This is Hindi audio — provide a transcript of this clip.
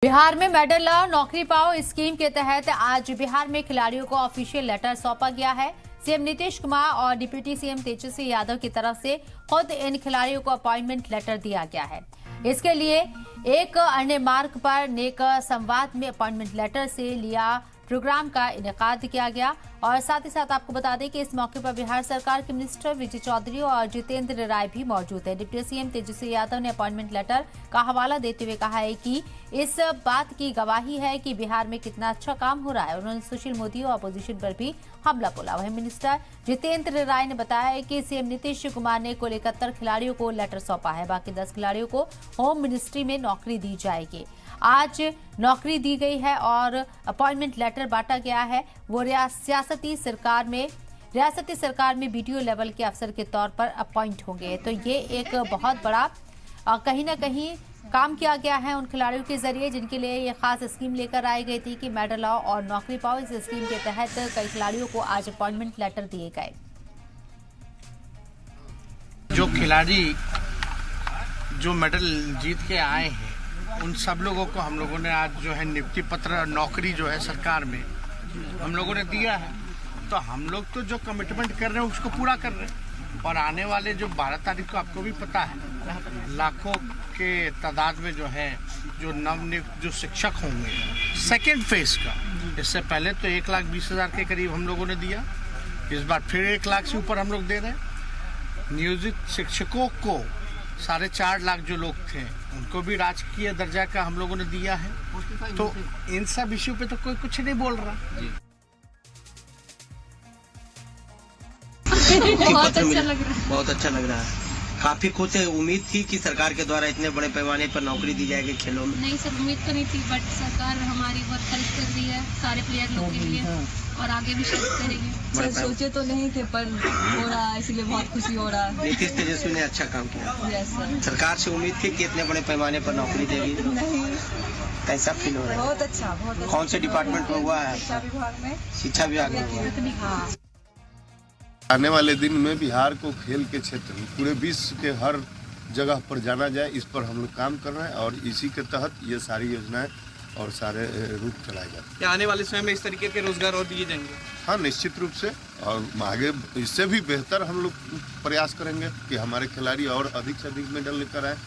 बिहार में मेडल लाओ नौकरी पाओ स्कीम के तहत आज बिहार में खिलाड़ियों को ऑफिशियल लेटर सौंपा गया है। सीएम नीतीश कुमार और डिप्टी सीएम तेजस्वी यादव की तरफ से खुद इन खिलाड़ियों को अपॉइंटमेंट लेटर दिया गया है। इसके लिए एक अन्य मार्ग पर नेक संवाद में अपॉइंटमेंट लेटर से लिया प्रोग्राम का इनेकाद किया गया। और साथ ही साथ आपको बता दें कि इस मौके पर बिहार सरकार के मिनिस्टर विजय चौधरी और जितेंद्र राय भी मौजूद है। डिप्टी सीएम तेजस्वी यादव ने अपॉइंटमेंट लेटर का हवाला देते हुए कहा है कि इस बात की गवाही है कि बिहार में कितना अच्छा काम हो रहा है। उन्होंने सुशील मोदी और अपोजिशन पर भी हमला बोला। वहीं मिनिस्टर जितेंद्र राय ने बताया है कि सीएम नीतीश कुमार ने कुल 71 खिलाड़ियों को लेटर सौंपा है। बाकी 10 खिलाड़ियों को होम मिनिस्ट्री में नौकरी दी जाएगी। आज नौकरी दी गई है और अपॉइंटमेंट लेटर बांटा गया है। वो रियासती सरकार में बीडीओ लेवल के अफसर के तौर पर अपॉइंट होंगे। तो ये एक बहुत बड़ा कहीं ना कहीं काम किया गया है उन खिलाड़ियों के जरिए जिनके लिए ये खास स्कीम लेकर आई गई थी कि मेडल लाओ और नौकरी पाओ। इस स्कीम के तहत कई खिलाड़ियों को आज अपॉइंटमेंट लेटर दिए गए। जो खिलाड़ी जो मेडल जीत के आए हैं उन सब लोगों को हम लोगों ने आज जो है नियुक्ति पत्र नौकरी जो है सरकार में हम लोगों ने दिया है। तो हम लोग तो जो कमिटमेंट कर रहे हैं उसको पूरा कर रहे हैं। और आने वाले जो 12 तारीख को आपको भी पता है लाखों के तादाद में जो है जो नवनियुक्त जो शिक्षक होंगे सेकेंड फेज का, इससे पहले तो 1,20,000 के करीब हम लोगों ने दिया। इस बार फिर 1 लाख से ऊपर हम लोग दे रहे हैं। नियोजित शिक्षकों को 4.5 लाख जो लोग थे उनको भी राजकीय दर्जा का हम लोगों ने दिया है। तो इन सब इश्यू पे तो कोई कुछ नहीं बोल रहा। बहुत अच्छा लग रहा है। काफी खुश है। उम्मीद थी कि सरकार के द्वारा इतने बड़े पैमाने पर नौकरी दी जाएगी खेलों में। नहीं सर, उम्मीद तो नहीं थी, बट सरकार हमारी बहुत हेल्प कर रही है सारे प्लेयर लोग के लिए और आगे भी हेल्प करेगी। सर सोचे तो नहीं थे पर हो रहा है, इसलिए बहुत खुशी हो रहा है। नीतीश तेजस्वी ने अच्छा काम किया। Yes sir. सरकार से उम्मीद थी कि इतने बड़े पैमाने पर नौकरी देगी। नहीं, कैसा फील हो रहा है? बहुत अच्छा, बहुत अच्छा। कौन से डिपार्टमेंट में हुआ है? शिक्षा विभाग में। शिक्षा विभाग में हुआ है। हाँ। आने वाले दिन में बिहार को खेल के क्षेत्र में पूरे विश्व के हर जगह पर जाना जाए, इस पर हम लोग काम कर रहे हैं और इसी के तहत ये सारी योजनाएं और सारे रूट चलाए जाते हैं। आने वाले समय में इस तरीके के रोजगार और दिए जाएंगे? हाँ, निश्चित रूप से। और आगे इससे भी बेहतर हम लोग प्रयास करेंगे कि हमारे खिलाड़ी और अधिक से अधिक मेडल लेकर आए।